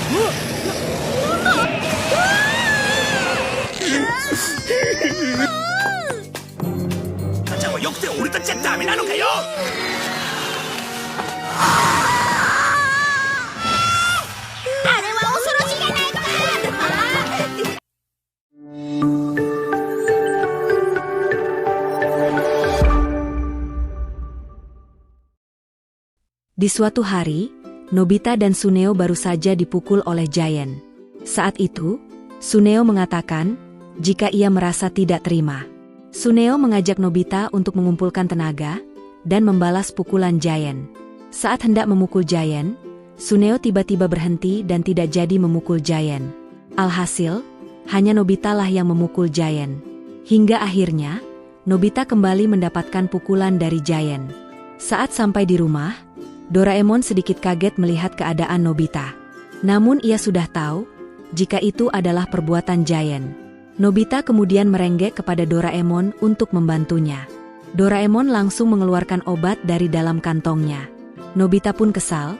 じゃあよくて俺たちはダメなのかよ。あれは恐ろしいじゃないか。Di suatu hari, Nobita dan Suneo baru saja dipukul oleh Giant. Saat itu, Suneo mengatakan jika ia merasa tidak terima. Suneo mengajak Nobita untuk mengumpulkan tenaga dan membalas pukulan Giant. Saat hendak memukul Giant, Suneo tiba-tiba berhenti dan tidak jadi memukul Giant. Alhasil, hanya Nobita lah yang memukul Giant. Hingga akhirnya, Nobita kembali mendapatkan pukulan dari Giant. Saat sampai di rumah, Doraemon sedikit kaget melihat keadaan Nobita. Namun ia sudah tahu jika itu adalah perbuatan Giant. Nobita kemudian merenggek kepada Doraemon untuk membantunya. Doraemon langsung mengeluarkan obat dari dalam kantongnya. Nobita pun kesal,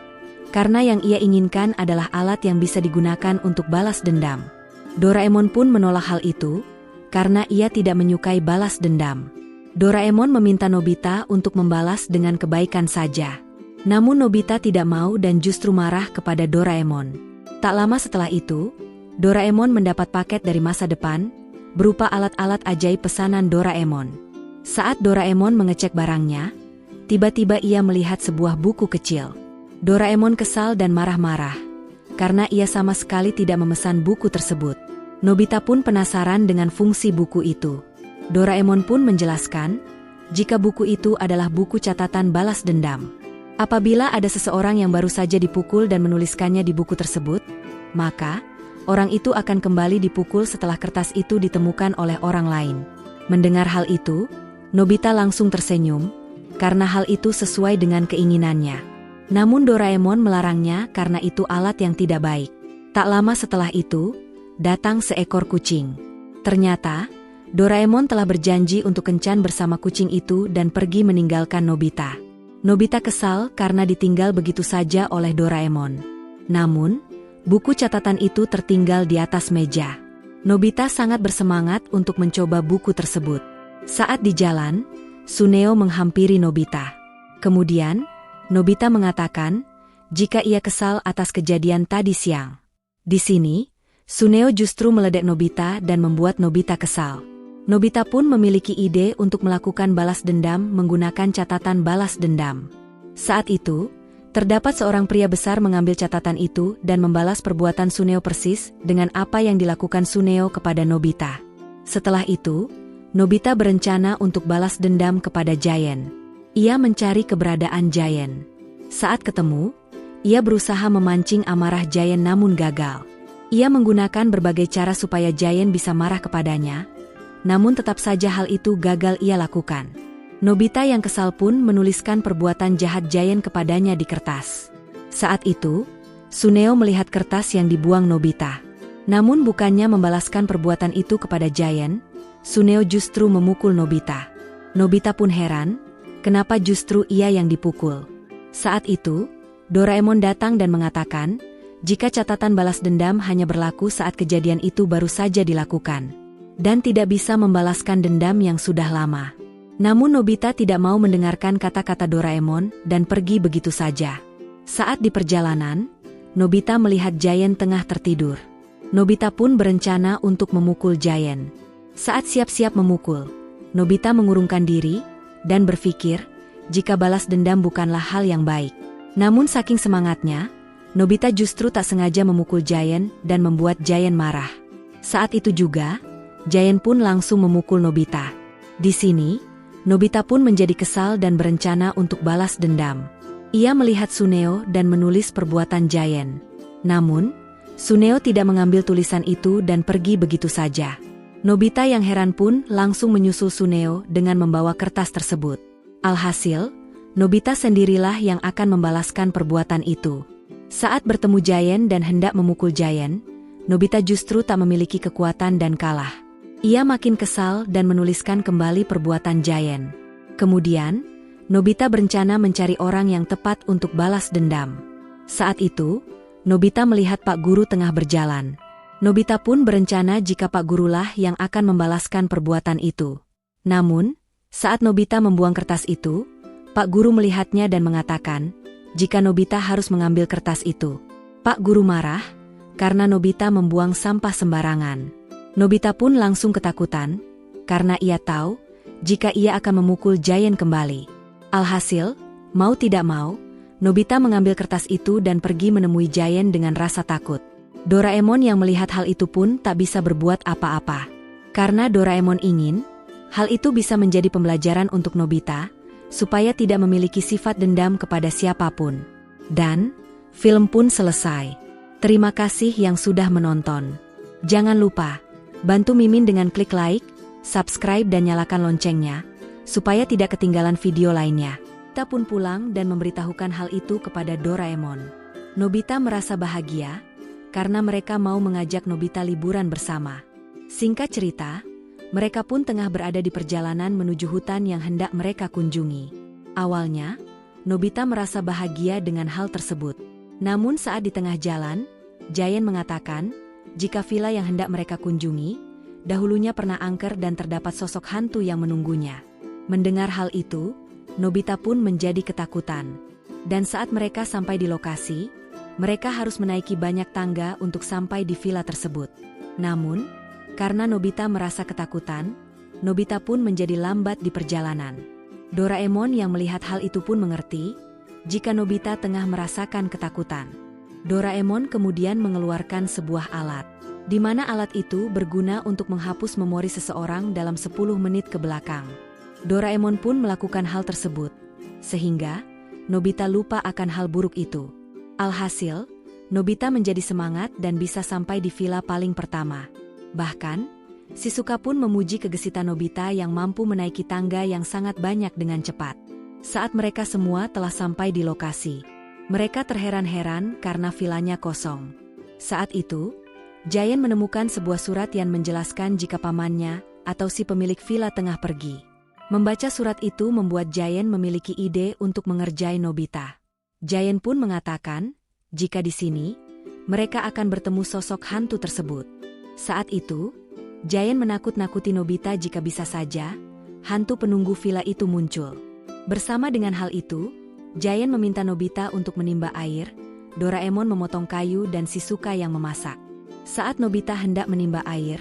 karena yang ia inginkan adalah alat yang bisa digunakan untuk balas dendam. Doraemon pun menolak hal itu, karena ia tidak menyukai balas dendam. Doraemon meminta Nobita untuk membalas dengan kebaikan saja. Namun Nobita tidak mau dan justru marah kepada Doraemon. Tak lama setelah itu, Doraemon mendapat paket dari masa depan, berupa alat-alat ajaib pesanan Doraemon. Saat Doraemon mengecek barangnya, tiba-tiba ia melihat sebuah buku kecil. Doraemon kesal dan marah-marah, karena ia sama sekali tidak memesan buku tersebut. Nobita pun penasaran dengan fungsi buku itu. Doraemon pun menjelaskan, jika buku itu adalah buku catatan balas dendam. Apabila ada seseorang yang baru saja dipukul dan menuliskannya di buku tersebut, maka orang itu akan kembali dipukul setelah kertas itu ditemukan oleh orang lain. Mendengar hal itu, Nobita langsung tersenyum, karena hal itu sesuai dengan keinginannya. Namun Doraemon melarangnya karena itu alat yang tidak baik. Tak lama setelah itu, datang seekor kucing. Ternyata, Doraemon telah berjanji untuk kencan bersama kucing itu dan pergi meninggalkan Nobita. Nobita kesal karena ditinggal begitu saja oleh Doraemon. Namun, buku catatan itu tertinggal di atas meja. Nobita sangat bersemangat untuk mencoba buku tersebut. Saat di jalan, Suneo menghampiri Nobita. Kemudian, Nobita mengatakan jika ia kesal atas kejadian tadi siang. Di sini, Suneo justru meledek Nobita dan membuat Nobita kesal. Nobita pun memiliki ide untuk melakukan balas dendam menggunakan catatan balas dendam. Saat itu, terdapat seorang pria besar mengambil catatan itu dan membalas perbuatan Suneo persis dengan apa yang dilakukan Suneo kepada Nobita. Setelah itu, Nobita berencana untuk balas dendam kepada Giant. Ia mencari keberadaan Giant. Saat ketemu, ia berusaha memancing amarah Giant namun gagal. Ia menggunakan berbagai cara supaya Giant bisa marah kepadanya, namun tetap saja hal itu gagal ia lakukan. Nobita yang kesal pun menuliskan perbuatan jahat Giant kepadanya di kertas. Saat itu, Suneo melihat kertas yang dibuang Nobita. Namun bukannya membalaskan perbuatan itu kepada Giant, Suneo justru memukul Nobita. Nobita pun heran, kenapa justru ia yang dipukul. Saat itu, Doraemon datang dan mengatakan, jika catatan balas dendam hanya berlaku saat kejadian itu baru saja dilakukan, dan tidak bisa membalaskan dendam yang sudah lama. Namun Nobita tidak mau mendengarkan kata-kata Doraemon dan pergi begitu saja. Saat di perjalanan, Nobita melihat Giant tengah tertidur. Nobita pun berencana untuk memukul Giant. Saat siap-siap memukul, Nobita mengurungkan diri dan berpikir jika balas dendam bukanlah hal yang baik. Namun saking semangatnya, Nobita justru tak sengaja memukul Giant dan membuat Giant marah. Saat itu juga, Giant pun langsung memukul Nobita. Di sini, Nobita pun menjadi kesal dan berencana untuk balas dendam. Ia melihat Suneo dan menulis perbuatan Giant. Namun, Suneo tidak mengambil tulisan itu dan pergi begitu saja. Nobita yang heran pun langsung menyusul Suneo dengan membawa kertas tersebut. Alhasil, Nobita sendirilah yang akan membalaskan perbuatan itu. Saat bertemu Giant dan hendak memukul Giant, Nobita justru tak memiliki kekuatan dan kalah. Ia makin kesal dan menuliskan kembali perbuatan Giant. Kemudian, Nobita berencana mencari orang yang tepat untuk balas dendam. Saat itu, Nobita melihat Pak Guru tengah berjalan. Nobita pun berencana jika Pak Gurulah yang akan membalaskan perbuatan itu. Namun, saat Nobita membuang kertas itu, Pak Guru melihatnya dan mengatakan, jika Nobita harus mengambil kertas itu. Pak Guru marah, karena Nobita membuang sampah sembarangan. Nobita pun langsung ketakutan, karena ia tahu, jika ia akan memukul Giant kembali. Alhasil, mau tidak mau, Nobita mengambil kertas itu dan pergi menemui Giant dengan rasa takut. Doraemon yang melihat hal itu pun tak bisa berbuat apa-apa. Karena Doraemon ingin, hal itu bisa menjadi pembelajaran untuk Nobita, supaya tidak memiliki sifat dendam kepada siapapun. Dan, film pun selesai. Terima kasih yang sudah menonton. Jangan lupa, bantu Mimin dengan klik like, subscribe dan nyalakan loncengnya, supaya tidak ketinggalan video lainnya. Nobita pun pulang dan memberitahukan hal itu kepada Doraemon. Nobita merasa bahagia, karena mereka mau mengajak Nobita liburan bersama. Singkat cerita, mereka pun tengah berada di perjalanan menuju hutan yang hendak mereka kunjungi. Awalnya, Nobita merasa bahagia dengan hal tersebut. Namun saat di tengah jalan, Giant mengatakan, jika villa yang hendak mereka kunjungi, dahulunya pernah angker dan terdapat sosok hantu yang menunggunya. Mendengar hal itu, Nobita pun menjadi ketakutan. Dan saat mereka sampai di lokasi, mereka harus menaiki banyak tangga untuk sampai di villa tersebut. Namun, karena Nobita merasa ketakutan, Nobita pun menjadi lambat di perjalanan. Doraemon yang melihat hal itu pun mengerti, jika Nobita tengah merasakan ketakutan. Doraemon kemudian mengeluarkan sebuah alat, di mana alat itu berguna untuk menghapus memori seseorang dalam 10 menit ke belakang. Doraemon pun melakukan hal tersebut, sehingga Nobita lupa akan hal buruk itu. Alhasil, Nobita menjadi semangat dan bisa sampai di villa paling pertama. Bahkan, Shizuka pun memuji kegesitan Nobita yang mampu menaiki tangga yang sangat banyak dengan cepat. Saat mereka semua telah sampai di lokasi, mereka terheran-heran karena villanya kosong. Saat itu, Giant menemukan sebuah surat yang menjelaskan jika pamannya atau si pemilik villa tengah pergi. Membaca surat itu membuat Giant memiliki ide untuk mengerjai Nobita. Giant pun mengatakan, jika di sini, mereka akan bertemu sosok hantu tersebut. Saat itu, Giant menakut-nakuti Nobita jika bisa saja, hantu penunggu villa itu muncul. Bersama dengan hal itu, Giant meminta Nobita untuk menimba air, Doraemon memotong kayu dan Shizuka yang memasak. Saat Nobita hendak menimba air,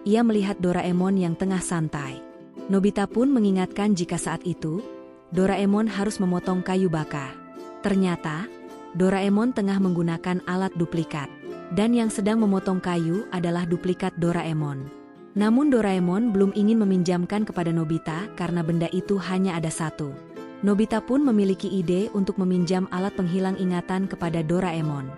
ia melihat Doraemon yang tengah santai. Nobita pun mengingatkan jika saat itu, Doraemon harus memotong kayu bakar. Ternyata, Doraemon tengah menggunakan alat duplikat, dan yang sedang memotong kayu adalah duplikat Doraemon. Namun Doraemon belum ingin meminjamkan kepada Nobita karena benda itu hanya ada satu. Nobita pun memiliki ide untuk meminjam alat penghilang ingatan kepada Doraemon.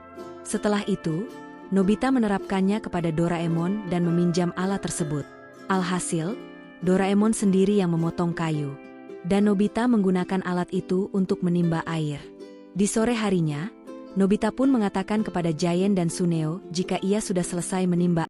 Setelah itu, Nobita menerapkannya kepada Doraemon dan meminjam alat tersebut. Alhasil, Doraemon sendiri yang memotong kayu, dan Nobita menggunakan alat itu untuk menimba air. Di sore harinya, Nobita pun mengatakan kepada Giant dan Suneo jika ia sudah selesai menimba